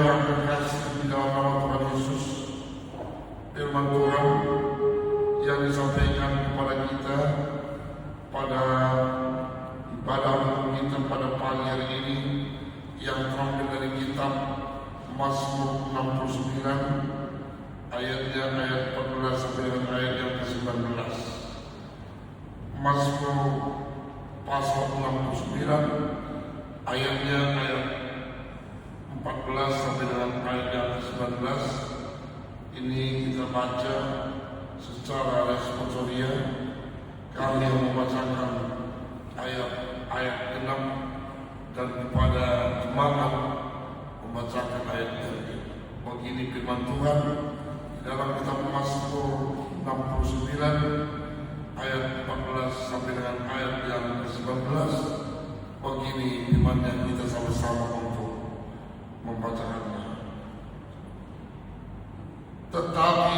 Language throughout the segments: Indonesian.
yang terkasih di dalam nama Tuhan Yesus, firman Tuhan yang disampaikan kepada kita pada ibadah kita pada pagi hari ini yang terambil dari kitab Mazmur 69 ayatnya ayat 14 sampai dengan ayat yang ke-19. Mazmur pasal 69 ayatnya ayat 14 sampai dengan ayat yang ke-19. Ini kita baca secara responsoria. Kami yang membacakan ayat-ayat 6 dan kepada jemaat membacakan ayat 7. Begini firman Tuhan dalam kitab Mazmur 69 ayat 14 sampai dengan ayat yang ke-19. Begini firman yang kita sama-sama untuk membacakannya. Tetapi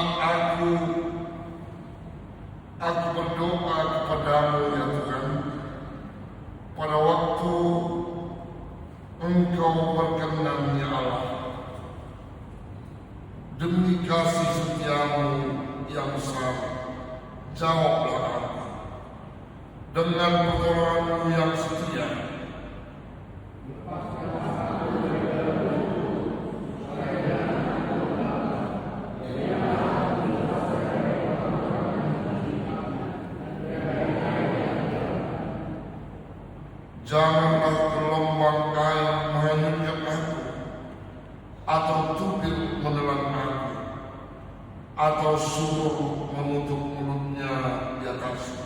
aku berdoa kepadamu ya Tuhan, pada waktu Engkau berkenan ya Allah. Demi kasih setiamu yang besar, jawablah aku. Dengan pertolonganmu yang setia, janganlah gelombang air menghanyutkan aku, atau tubir menelan aku, atau sumur menutup mulutnya di atasku.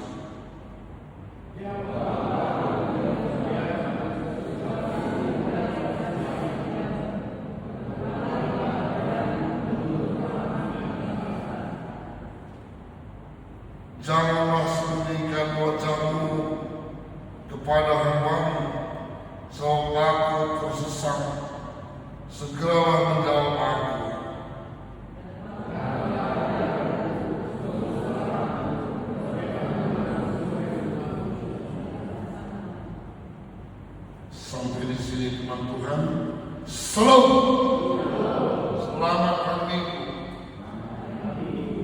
Janganlah sembunyikan wajahmu kepada hamba-Mu, sebab aku tersesat. Segeralah menjawab aku. Sampai di sini firman Tuhan. Selamat hari Minggu.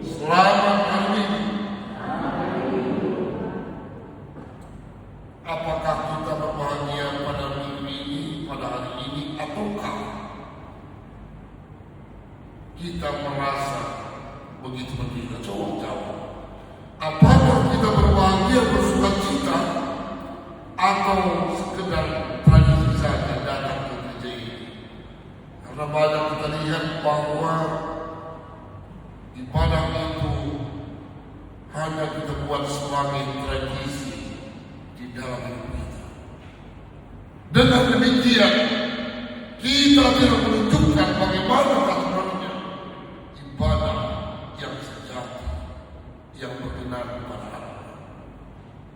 Selamat hari Minggu. Apakah kita berbahagia pada minggu ini, pada hari ini, ataukah kita merasa begitu berbeda? Coba jawab. Apakah kita berbahagia, bersukacita, atau sekedar tradisi saja datang ke gereja ini? Karena banyak kita lihat bahwa ibadah itu hanya kita buat sebagai tradisi di dalam hidup kita. Dengan demikian, kita tidak menunjukkan bagaimana sebenarnya ibadah yang sejati, yang berkenan kepada Allah.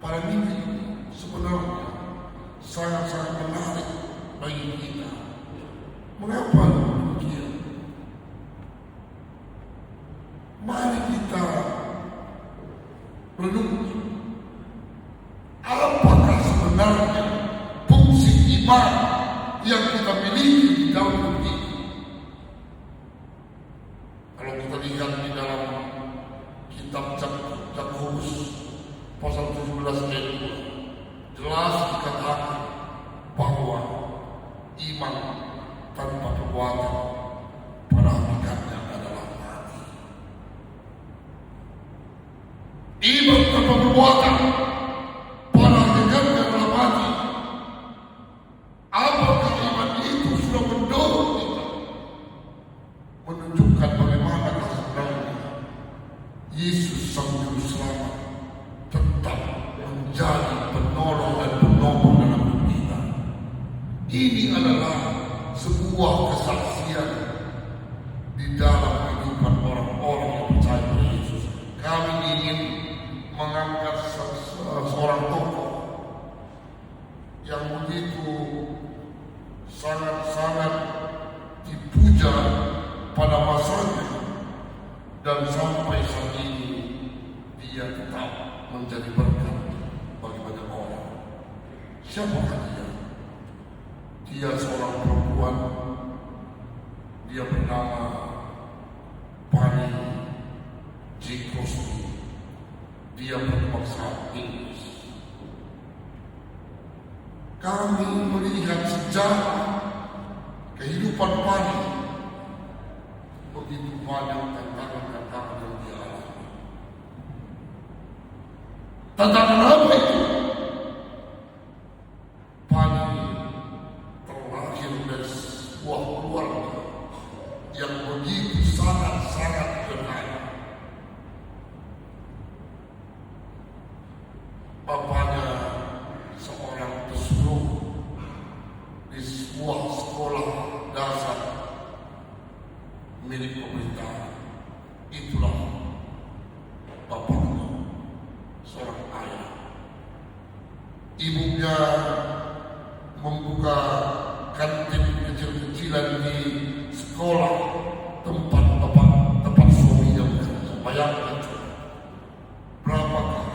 Pada minggu ini sebenarnya sangat-sangat menarik bagi kita. Mengapa demikian? Mari kita renungi. Apakah sebenarnya fungsi ibadah yang kita miliki di dalam hidup ini? Kalau kita lihat di dalam kitab Yakobus pasal 17 ayat 2, jelas dikatakan bahwa iman tanpa perbuatan pada hakikatnya adalah mati. Iman tanpa perbuatan pada hakikatnya adalah mati. Apakah iman itu sudah mendorong kita menunjukkan bagaimana sebenarnya Yesus Sang Juru Selamat tetap menjadi penolong dan penopang dalam hidup kita? Ini adalah sebuah kesaksian di dalam kehidupan orang-orang yang percaya pada Yesus. Kami ingin mengangkat seorang tokoh yang begitu sangat-sangat dipuja pada masanya, dan sampai saat ini dia tetap menjadi berkat bagi banyak orang. Siapakah dia? Dia seorang perempuan Dia bernama Pani J. Crosby. Dia berbangsa Inggris. Kami melihat sejarah kehidupan Pani. Begitu banyak tantangan-tantangan yang dia alami. Tantangan apa itu? Pani terlahir dari sebuah keluarga yang begitu sangat-sangat sederhana. Bapaknya seorang pesuruh di sebuah sekolah dasar milik pemerintah. Itulah bapaknya, seorang ayah. Ibunya membuka kantin kecil-kecilan di sekolah tempat suaminya bekerja. Bayangkan berapakah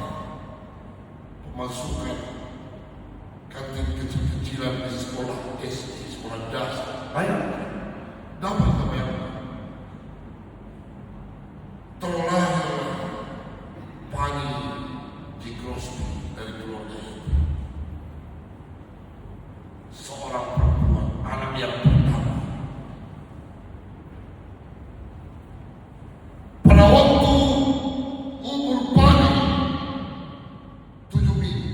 pemasukan kantin kecil-kecilan di sekolah SD, sekolah dasar? Bayangkan, dapat kita bayangkan. Terlahir Pani J. Crosby dari keluarga itu. Seorang perempuan, anak yang pertama. Pada waktu umur Pani 7 minggu,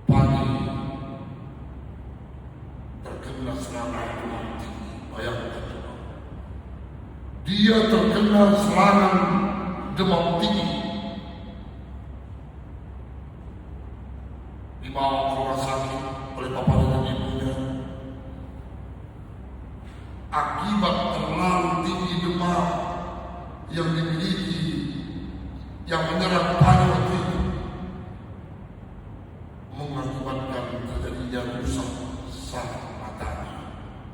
Pani terkena serangan demam tinggi. Bayangkan coba. Dia terkena serangan demam tinggi. Dibawa ke rumah sakit oleh bapak dan ibunya. Akibat terlalu tinggi demam yang dimiliki, yang menyerang Pani waktu itu, mengakibatkan terjadinya rusak saraf matanya.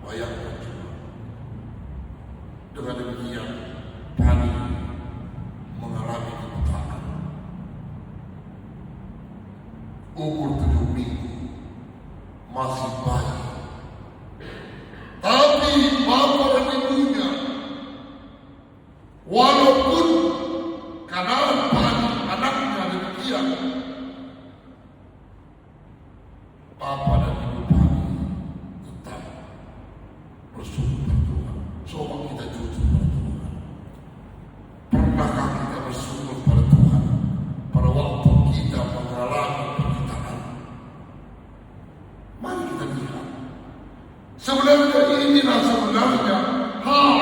Bayangkan coba. Dengan demikian, Pani mengalami kebutaan. Umur 7 minggu, masih bayi. Tapi bapak dan ibunya, walaupun keadaan Pani anaknya demikian, bapak dan ibu Pani tetap bersyukur pada Tuhan. Coba kita jujur pada Tuhan. Pernahkah kita bersyukur pada Tuhan pada waktu kita mengalami penderitaan? Mari kita lihat. Sebenarnya inilah hal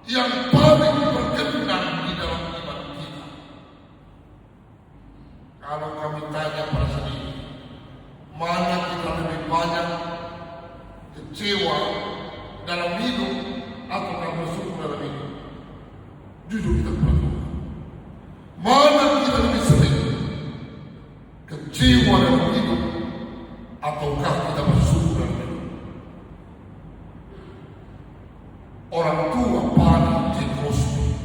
yang paling berkenan di dalam iman kita. Kalau kami tanya pada sendiri, mana kita lebih banyak kecewa dalam hidup atau bersyukur dalam hidup? Jujur kita kepada Tuhan. Mana kita lebih sering kecewa dalam hidup ataukah kita bersyukur dalam hidup? Orang tua Pani J. Crosby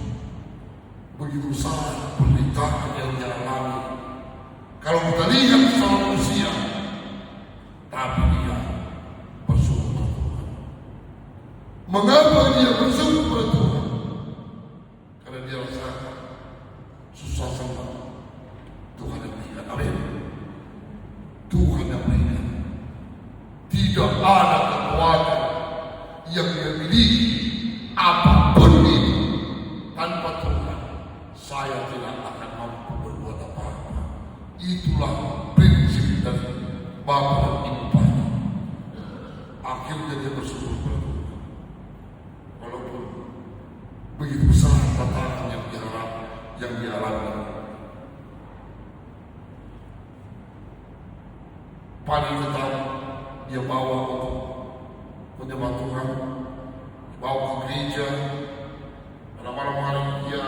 begitu sangat penderitaan yang dia alami. Kalau kita lihat secara manusia, tapi dia bersyukur pada Tuhan. Mengapa dia bersyukur pada Tuhan? Karena dia rasakan susah senang Tuhan yang berikan. Amin. Tuhan yang berikan. Tidak ada kekuatan yang dia miliki apapun itu tanpa Tuhan. Saya tidak akan mampu berbuat apa-apa. Itulah prinsip dari bapak dan ibu Pani. Akhirnya dia bersyukur pada Tuhan. Walaupun begitu besar tantangan yang dialami. Pani tetap dia bawa untuk menyembah Tuhan, bawa ke gereja. Pada malam hari dia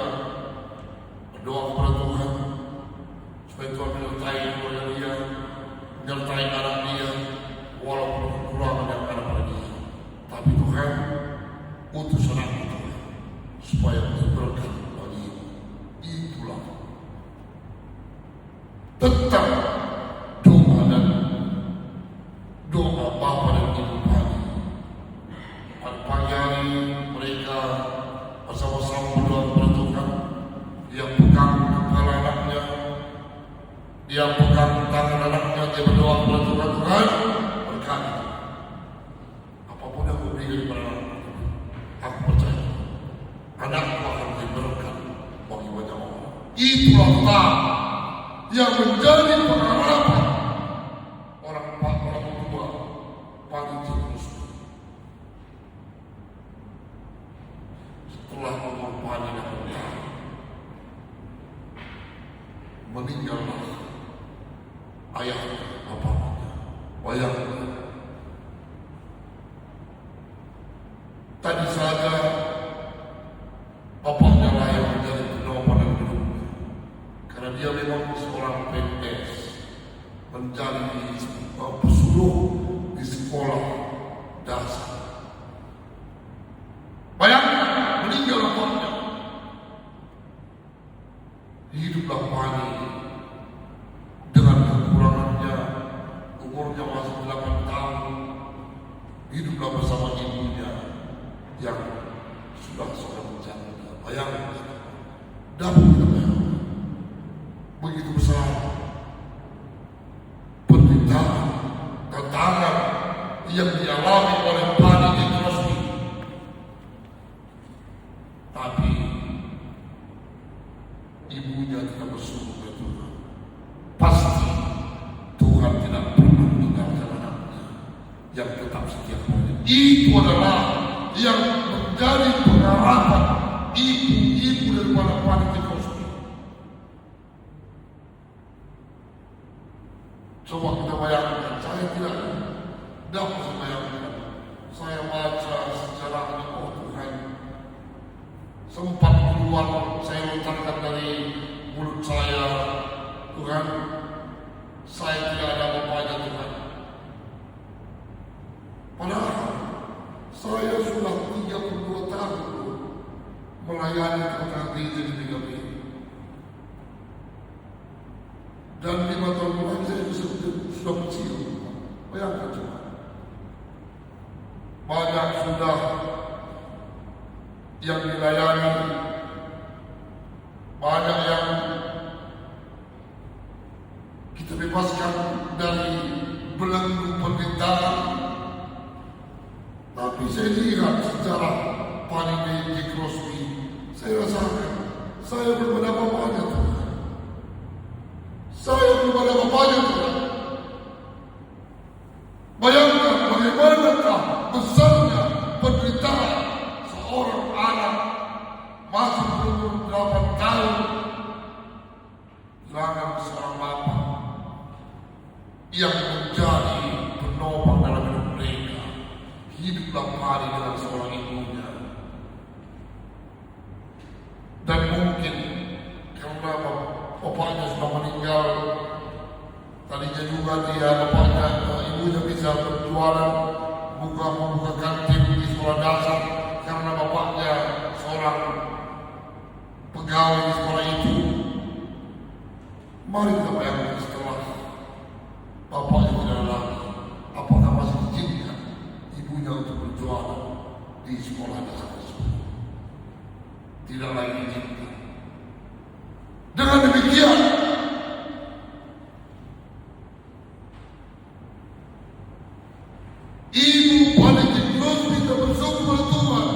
berdoa kepada Tuhan supaya Tuhan menyertai keluarga dia, menyertai anak dia, walaupun kekurangan yang ada pada dia. Tapi Tuhan utus anak itu supaya berkat bagi ini. Itulah tetap doa Bapa dan Ibu Pani itulah tak yang menjadi pengharapan orang tua Paniti Krosby. Setelah umur Paniti Krosby meninggallah ayahnya, bapaknya. Bayangkan, tadi saja bapaknya lah yang menjadi penolong hidupnya, karena dia memang seorang PNS, menjadi pesuruh di sekolah dasar. Bayangkan, meninggal bapaknya, hiduplah Pani dengan kekurangannya, umurnya masih 8 tahun, hiduplah bersama ibunya yang sudah seorang janda. Bayangkan, dapat kita bayangkan begitu besar penderitaan, tantangan yang dialami oleh Paniti Krosby. Tapi ibunya tidak bersyukur kepada Tuhan. Pasti Tuhan tidak pernah meninggalkan anaknya yang tetap setia kepada. Itu adalah yang menjadi pengharapan ibu-ibu daripada Paniti Krosby. Coba kita bayangkan, saya tidak dapat membayangkan. Saya baca sejarahnya, oh Tuhan, sempat keluar, saya lontarkan dari mulut saya, Tuhan, saya tidak ada bapaknya Tuhan. Padahal saya sudah 32 tahun melayani kepada gereja di PKP. Dan 5 tahun lagi saya sudah kecil. Bayangkan coba. Banyak sudah yang dilayani, banyak yang kita bebaskan dari belenggu penderitaan. Tapi saya lihat sejarah Paniti Krosby, saya rasakan saya belum ada apa-apanya Tuhan. Saya belum ada apa-apanya Tuhan. Bayangkan bagaimanakah besarnya penderitaan seorang anak masih berumur 8 tahun kehilangan seorang bapak yang menjadi penopang dalam hidup mereka. Hiduplah Pani dengan seorang ibunya. Dan mungkin karena bapaknya sudah meninggal, tadinya juga dia bapaknya, ibunya bisa berjualan, membuka kantin di sekolah dasar, karena bapaknya seorang pegawai di sekolah itu. Mari kita bayangkan setelah bapaknya tidak lagi, apakah masih diizinkan ibunya untuk berjualan di sekolah dasar tersebut? Tidak lagi diizinkan. Dengan demikian, ibu Paniti Krosby kita bersyukur kepada Tuhan.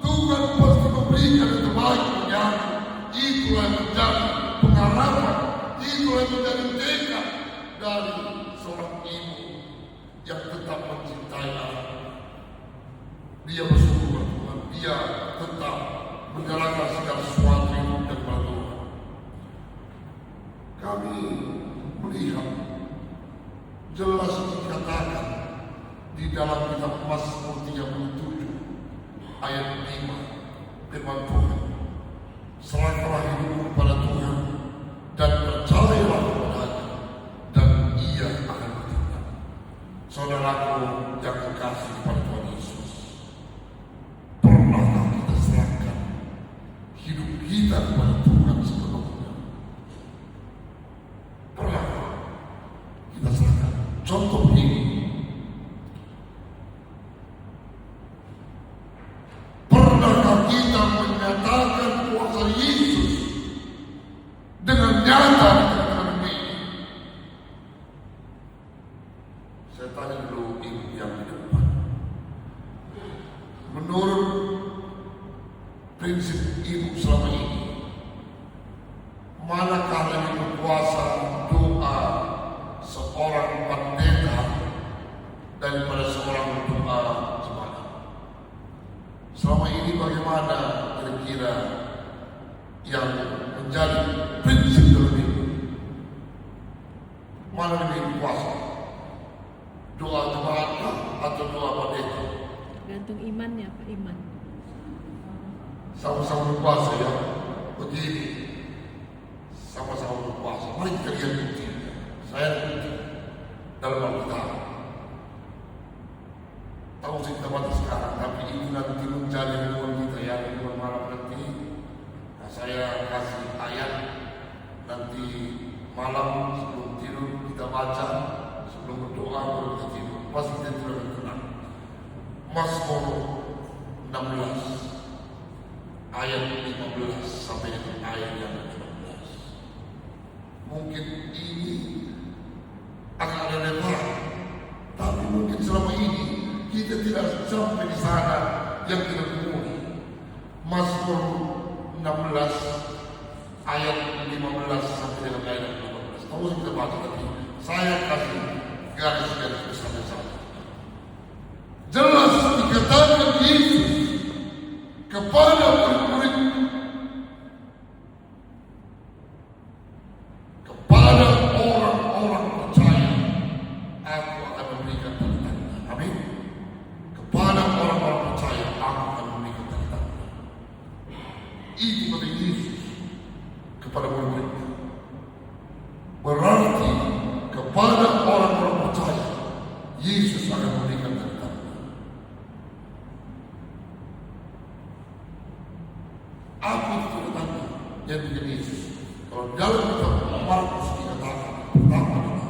Tuhan pasti memberikan yang terbaik bagi aku. Itulah yang menjadi pengharapan, itulah yang menjadi tekad dari seorang ibu yang tetap mencintai anaknya. Dia bersyukur kepada Tuhan. Dia tetap menjalankan segala sesuatu hidupnya kepada Tuhan. Kami melihat jelas dikatakan di dalam kitab Mazmur 37 ayat 5, firman Tuhan, serahkanlah hidupmu kepada Tuhan dan percayalah kepadanya, dan Ia akan bertindak. Saudaraku yang kekasih kepada Tuhan Yesus, pernahkah kita serahkan hidup kita kepada Tuhan sepenuhnya? Pernahkah kita serahkan? Contoh ini, kita menyatakan kuasa Yesus dengan nyata di tengah ini. Saya tanya dulu ibu yang di depan. Menurut prinsip ibu selama ini, ini bagaimana kira-kira yang menjadi prinsip dalam hidup? Mana lebih kuasa? Doa jemaat atau doa pendeta? Gantung imannya, Pak, iman. Sama-sama berpuasa ya. Begini, sama-sama berpuasa. Mari kita lihat buktinya. Saya bukti dalam Alkitab. Tahu sih kita baca sekarang, tapi ini nanti menjadi hubungan kita ya, hubungan malam nanti. Nah, saya kasih ayat nanti malam sebelum tidur kita baca, sebelum berdoa baru kita tidur. Pasti kita tidur akan tenang. Mazmur 16 ayat 15 sampai dengan ayat yang 16. Mungkin ini akan relevan, tapi mungkin selama ini kita tidak sampai di sana yang kita temui. Mazmur 16 ayat 15 sampai dengan ayat 15. Tahu kita baca tadi. Saya kasih garis-garis besar-besar. Jelas dikatakan Yesus kepada murid-murid, kepada orang-orang percaya, aku akan memberikan tanda. Amin. Kepada orang-orang percaya, aku akan memberikan tanda. Itu kata Yesus kepada murid-muridnya. Berarti kepada orang-orang percaya, Yesus akan memberikan tanda. Apa itu tanda yang menjadi Yesus? Kalau dalam kitab Markus dikatakan pertama adalah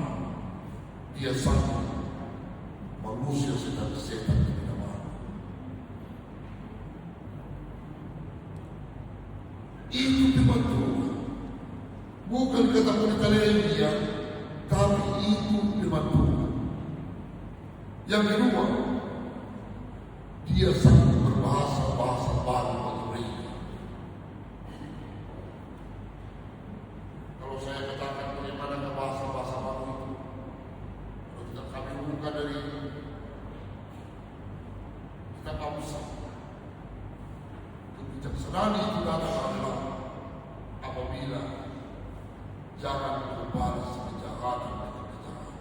dia sanggup manusia sedang setan tidak mau. Itu firman Tuhan. Bukan kata penelitian dia, tapi itu firman Tuhan. Yang kedua, dia sanggup berbahasa-bahasa baru bagi mereka. Kalau saya katakan bagaimana bahasa-bahasa baru itu, kalau kita kami buka dari kitab Amsal, kebijaksanaan itu datang adalah apabila jangan membalas kejahatan dengan kejahatan,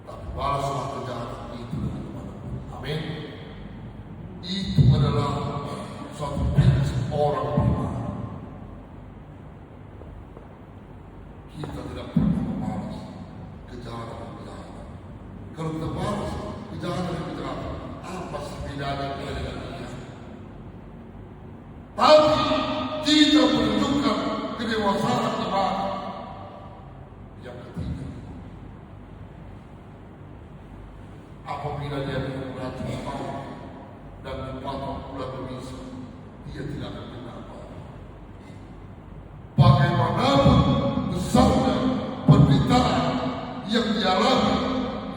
tapi balaslah kejahatan itu dengan kebaikan. Amin. Itu adalah suatu prinsip orang beriman. Kita tidak pernah membalas kejahatan dengan kejahatan. Kalau kita balas kejahatan dengan kejahatan, apa sih bedanya kita dengan dia? Tapi kita menunjukkan kedewasaan iman. Yang ketiga, apabila dia berhati maaf dan dipatok pula berbisa, dia tidak akan pernah apa. Bagaimanapun besarnya penderitaan yang dialami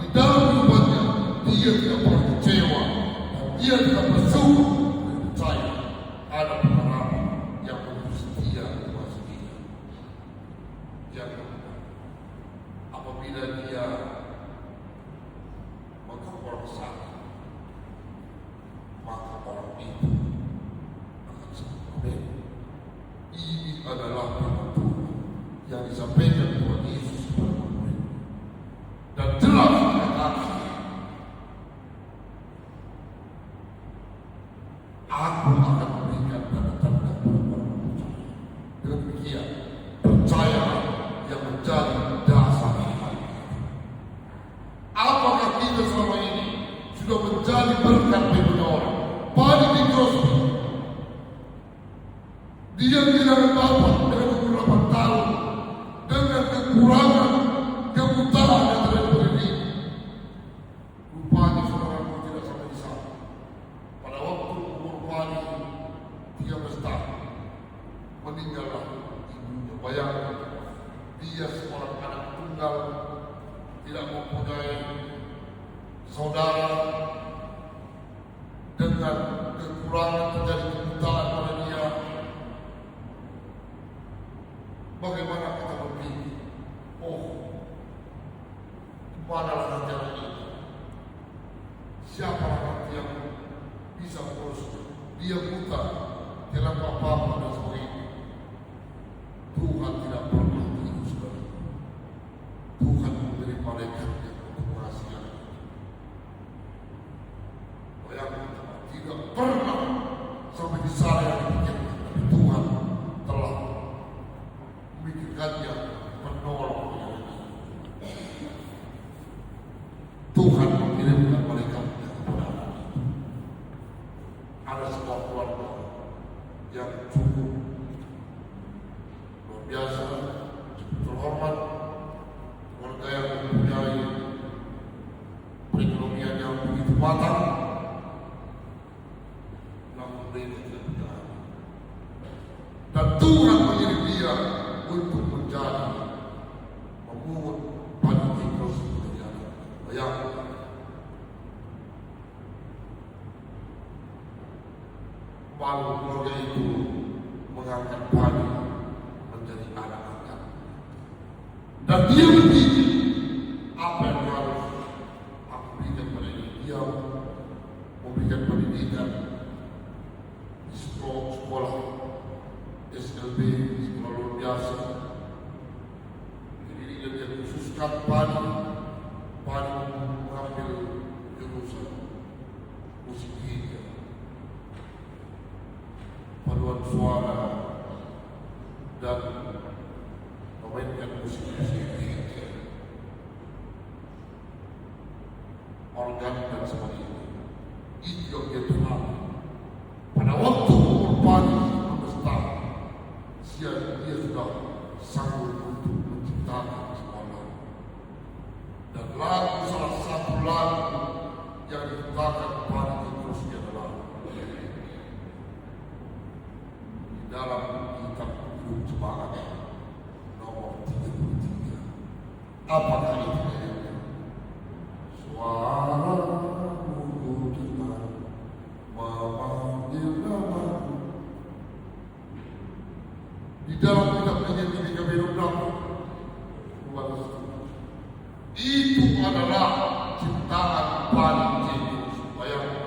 di dalam hidupnya, dia tidak pernah kecewa, dia tidak bersyukur, percaya ada pengharapan yang begitu setia kepada dia. Yang kedua, apabila dia menganggap orang sakit, maka orang itu akan sembuh. Ini adalah firman Tuhan yang disampaikan Tuhan Yesus kepada murid. Dan jelas dikatakan, aku akan memberikan tanda-tanda kepada orang percaya. Dengan demikian, percayalah yang menjadi dasar iman. Apakah kita selama ini sudah menjadi berkat bagi orang? Pada di Crosby, dia kehilangan bapak dengan umur 8 tahun dengan kekurangan kebutaan yang terjadi ini. Rupanya saudaraku tidak sampai di sana. Pada waktu umur Fani 13 tahun, meninggallah ibunya. Bayangkan, dia seorang anak tunggal, tidak mempunyai saudara, dengan kekurangan terjadi kebutaan pada dia. Bagaimana kita berpikir, oh, manalah nanti anak ini? Siapa nanti yang bisa mengurus dia buta, tidak apa-apa dan sebagainya. Tuhan tidak pernah begitu, saudara. Tuhan memberi malaikatnya untuk mengasihi. Bayangkan, tidak pernah sampai di sana yang dipikirkan, tapi Tuhan telah memikirkannya menolong. Tuhan mengirimkan malaikatnya kepada anak. Ada sebuah keluarga yang cukup luar biasa, cukup terhormat, keluarga yang mempunyai perekonomian yang begitu matang, namun mereka tidak punya anak. Dan Tuhan mengirim dia untuk menjadi memungut padi tikus menjadi anak. Bayangkan, malu keluarga itu mengangkat padi menjadi anak angkat. Dan dia berpikir, apa yang harus aku berikan pada ini? Dia memberikan pendidikan di sekolah SLB, sekolah luar biasa. Jadi dia khususkan padi mengambil jurusan musik hingga paduan suara dan memainkan musik hingga organ dan sebagainya. Itu yang dia kenal. Pada waktu umur padi 15 tahun, dia sudah sanggup untuk menciptakan sebuah lagu. Dan lagu, salah satu lagu yang diciptakan pada terusnya adalah di dalam kitab Hidup Jemaat nomor 33. Apakah itu ayatnya? Suaramu dengar memanggil namamu. Di dalam kitab penyanyi di Kabirun itu adalah ciptaan paling tinggi supaya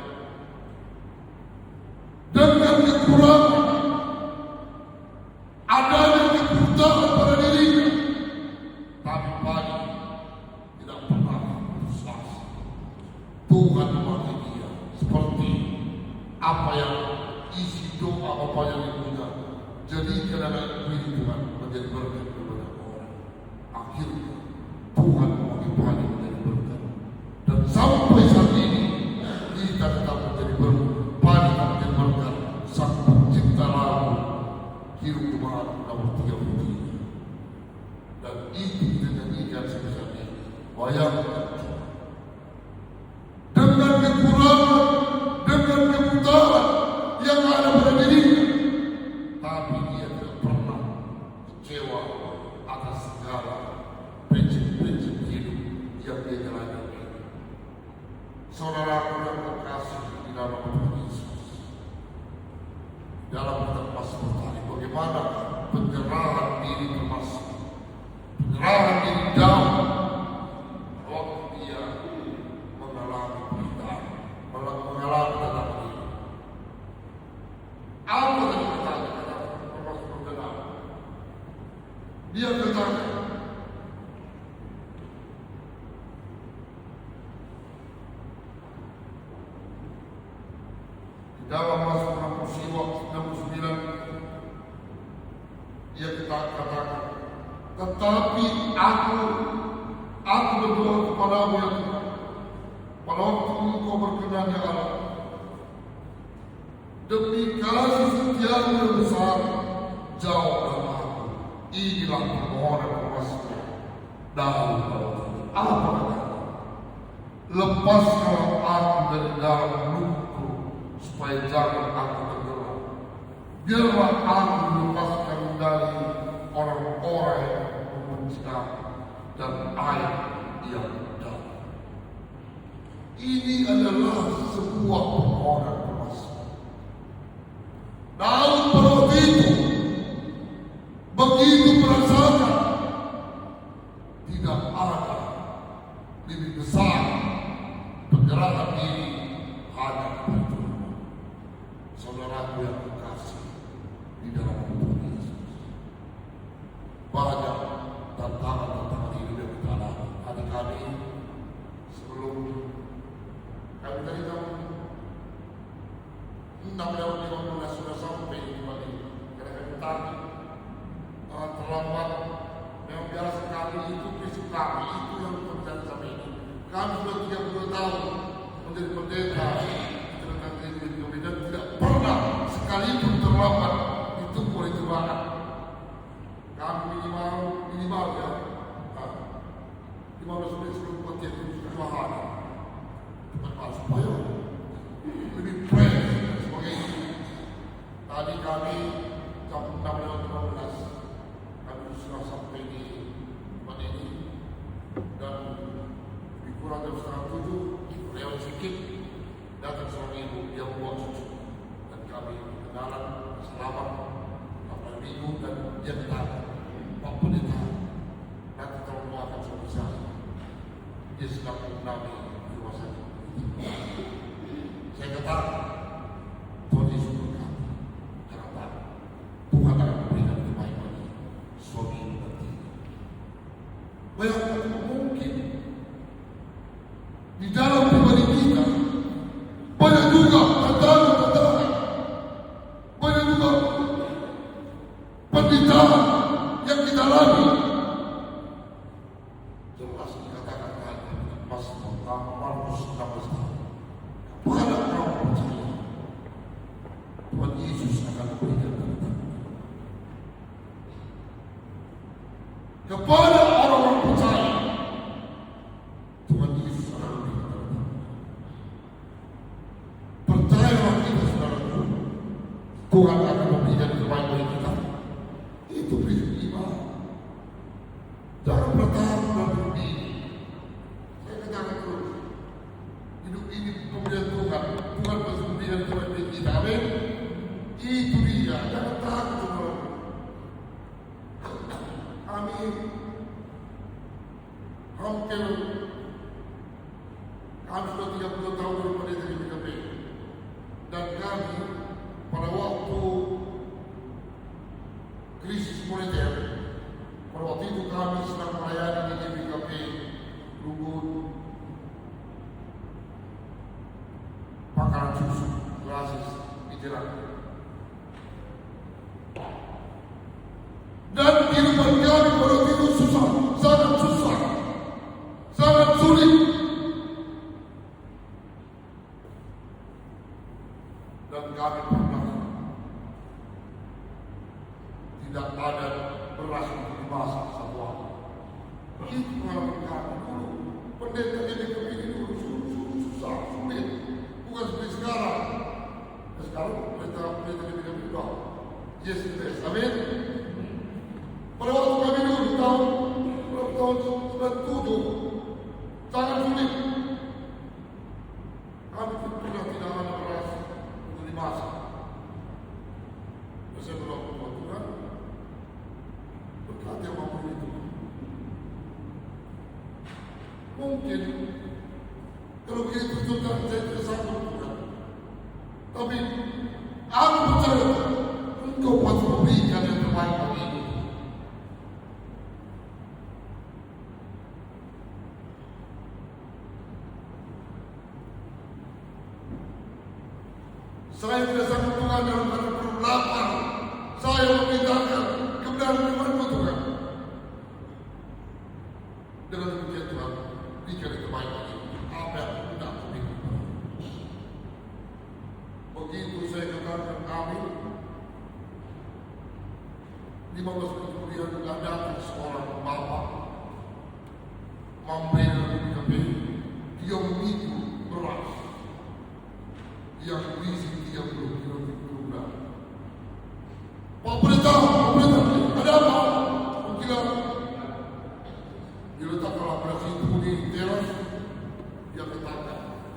dengan kekurangan adanya kebutaan pada dirinya, tapi padi tidak pernah putus asa. Tuhan memakai dia seperti apa yang isi doa apa yang dipunya. Jadi kadang-kadang Tuhan menjadi berkat kepada orang. Akhirnya Tuhan memakai padi menjadi berkat. Dan sampai saat ini kita tetap menjadi berkat. Padi menjadi berkat. Sang pencipta lagu Hidup Jemaat nomor 33. Dan itu kita nyanyikan sebesar ini. Bayangkan dengan kekurangan, dengan kebutaan yang ada pada dirinya, tapi dia tidak pernah kecewa atas segala prinsip-prinsip hidup yang dia jalani. Saudara yang terkasih di dalam Tuhan Yesus, dalam kitab Mazmur tadi, bagaimana penyerahan diri termasuk penyerahan diri Daud waktu dia mengalami penderitaan, mengalami tentang diri. Apa yang dikatakan termasuk penderitaan? Dia katakan, dalam Mazmur 69 dia katakan, tetapi aku berdoa kepadamu ya Tuhan, pada waktu Engkau berkenan ya Allah, demi kasih setiamu yang besar, jawablah aku. Inilah permohonan permasalahan Daud. Apa kata? Lepaskanlah aku dari dalam lumpur, supaya jangan aku tenggelam. Biarlah aku dilepaskan dari orang-orang yang membenci aku dan air yang dalam. Ini adalah sebuah permohonan permasalahan. Daud pada waktu itu begitu merasakan tidak ada lebih besar penyerahan diri hanya kepada Tuhan. Saudara 6:15 sudah sampai di Bali. Karena tadi terlambat. Memang biasa kami itu prinsip kami itu yang terjadi sampai ini. Kami sudah 32 tahun menjadi pendeta tentang GBI dan tidak pernah sekalipun terlambat itu boleh terbakar. Kami minimal ya 15 menit sebelum kematian itu sudah hari. Cepat supaya lebih fresh dan sebagainya. Tadi kami jam 6:15 kami sudah sampai di tempat ini dan lebih kurang jam 6:30 lewat sedikit datang seorang ibu yang buat susu dan kami kenalan selamat pada minggu dan dia berkata, Pak Pendeta, nanti tolong doakan suami saya. Dia sedang mengalami di rumah sakit. Saya kata, Tuhan Yesus berkata, kenapa Tuhan akan memberikan terbaik bagi suami nanti. Bayangkan mungkin di dalam pribadi kita banyak juga tantangan, banyak juga penderitaan yang kita alami. Jelas dikatakan tadi pas tentang Markus 16 tahun. Kepada orang percaya, Tuhan Yesus akan memberikan berkat. Kepada orang-orang percaya, Tuhan Yesus akan memberikan berkat. Percayalah kita, saudaraku, Tuhan akan memberikan terbaik bagi kita. Itu prinsip iman. Jangan bertahan dalam hidup ini. Saya katakan terus, hidup ini pemberian Tuhan. Tuhan pasti memberikan terbaik bagi kita. Amin. Itu dia. Jangan takut, saudara. Kami hampir sudah 30 tahun daripada dari PKP. Dan kami pada waktu krisis moneter, pada waktu itu kami sedang melayani di GBKP Lugun, Pakaran Susu, Grasis, di Jerak. Dan kehidupan kami pada waktu itu susah, sangat sulit. Dan kami pernah tidak ada beras untuk dimasak satu hari. Begitu pengalaman kami dulu. Pendeta di GBI dulu susah, sulit. Bukan seperti sekarang. Sekarang pendeta di GBI sudah yes, amin. Pada waktu kami dulu tahun 97 sangat sulit. Kami pernah tidak ada beras untuk dimasak. Saya berdoa kepada Tuhan, berkati apapun itu. Mungkin kalau begitu Tuhan saya tidak sanggup Tuhan. Tapi aku percaya Engkau pasti memberikan yang terbaik bagi ini. Saya tidak sanggup Tuhan dalam keadaan perlu lapar. Saya memintakan kebenaran firman-Mu Tuhan. Dengan demikian Tuhan, berikan yang terbaik bagi apa yang tidak berikan. Begitu saya katakan amin, 15 menit kemudian datang seorang bapak membeli KP. Dia memikul beras yang berisi 30 kilogram. Pak Pendeta, ada apa? Kira dia letakkan beras itu di teras, dia letakkan.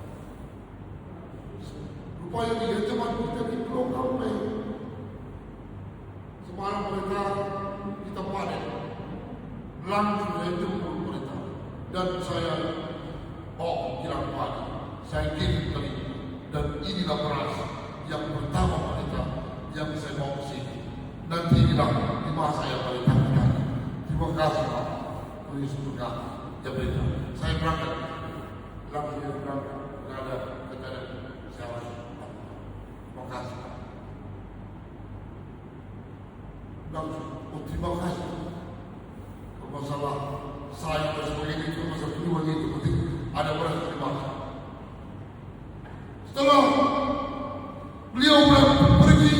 Rupanya dia cuma kita di Pulau Kampai. Semalam mereka kita panen, langsung saya jemput mereka dan saya kiram pagi, saya kirim tadi. Dan inilah beras yang pertama mereka yang saya bawa ke sini. Nanti inilah di masa yang paling terakhir. Terima kasih Pak. Tulis berkata, ya berikan. Saya berangkat. Langsung dia berangkat. Tidak ada saya harus. Terima kasih. Oh, terima kasih. Kalau masalah saya dan sebagainya itu masalah kedua itu penting ada orang terima kasih. Setelah beliau pergi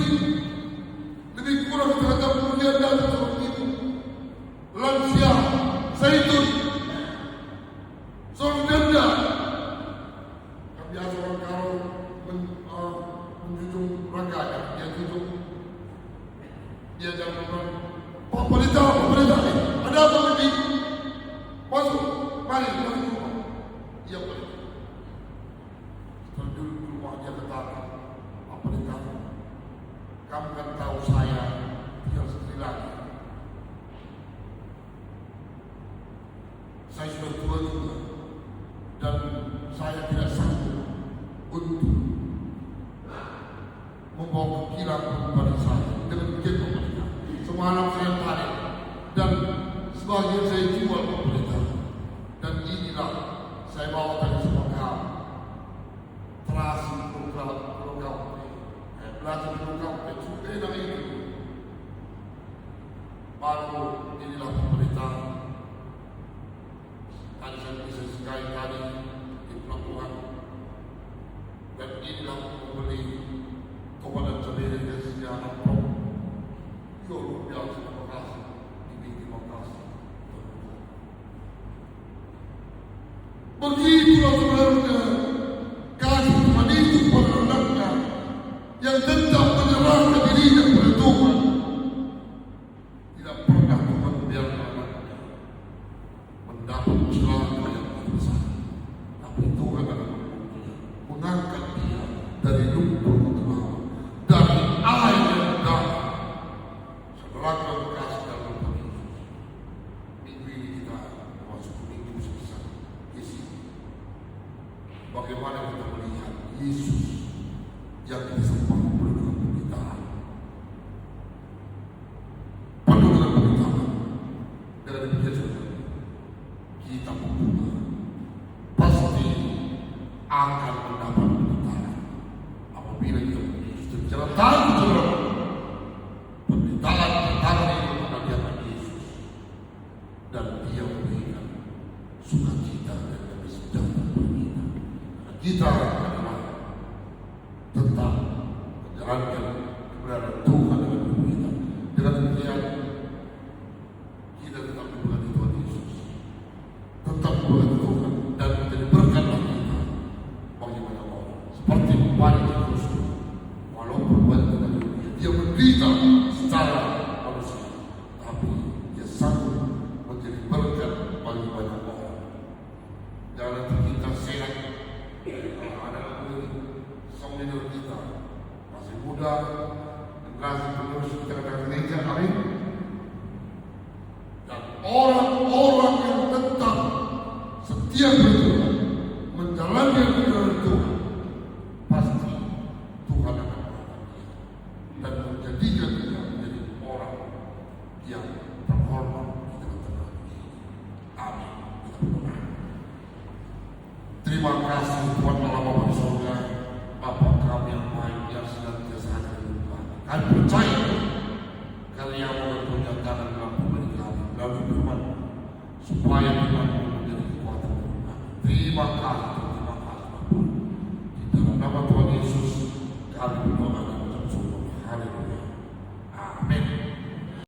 lebih kurang terhadap kemudian datang seorang ibu lansia zaitun seorang janda. Kan biasa orang kalau menjunjung raganya, dia jangan pemerintah ada apa lagi? Masuk, mari rumah. Ia boleh. Setelah duduk di rumah dia katakan, apa ditanya? Kamu kan tahu saya tinggal sendiri lagi. Saya sudah tua juga dan saya tidak sanggup untuk membawa kekilan kepada saya dengan begitu mereka. Semua anak saya tarik dan sebagian saya jual ke pemerintah. Dan inilah saya bawa tadi sama kamu. Terasi program belajar program cukai dan itu. Baru inilah pemerintah. Tadi saya bisa sekali tadi di pelabuhan. Dan inilah membeli kepada sendiri dan sejarah pro. Ya luar biasa, terima kasih. Terima kasih. Begitulah sebenarnya kasih Tuhan itu pada anaknya yang tetap menyerahkan dirinya kepada Tuhan. Tidak pernah Tuhan membiarkan anaknya mendapat celaka yang besar. Tapi Tuhan akan mengangkat dia dari lumpur ke bawah, dari air yang dalam. Saudara kasih dalam Tuhan Yesus. Minggu ini kita masuk minggu sebesar Yesus. Bagaimana kita melihat Yesus yang disembah penuh dengan penderitaan, penuh dengan penderitaan. Dengan demikian kita membuka pasti akan mendapat penderitaan apabila kita Yesus berjalan tahu penderitaan itu menghadiahkan Yesus dan Dia memberikan sukacita dan damai sejahtera bagi kita. Kita adalah tetap menjalankan kebenaran Tuhan dengan kita. Dengan demikian kita tetap memberkati Tuhan Yesus, tetap memberkati Tuhan dan menjadi berkat bagi kita. Bagaimana orang seperti banyak Yesus, walaupun banyak dia menderita secara manusia, tapi dia sanggup menjadi berkat bagi banyak orang. Jangan kita sehat. Anak senior kita masih muda, generasi penerus kita gereja, amin. Dan orang-orang yang tetap setia berdoa, menjalankan kebenaran Tuhan, pasti Tuhan akan mengangkat dia dan menjadikan dia menjadi orang yang terhormat di tengah-tengah ini. Amin. Terima kasih Tuhan Allah Bapa di surga, Bapa kami yang baik yang senantiasa ada di Tuhan. Kami percaya karyamu dan pernyatakan dalam pemberi kami melalui firman supaya Tuhan menjadi kekuatan kami. Terima kasih Bapa. Di dalam nama Tuhan Yesus kami berdoa.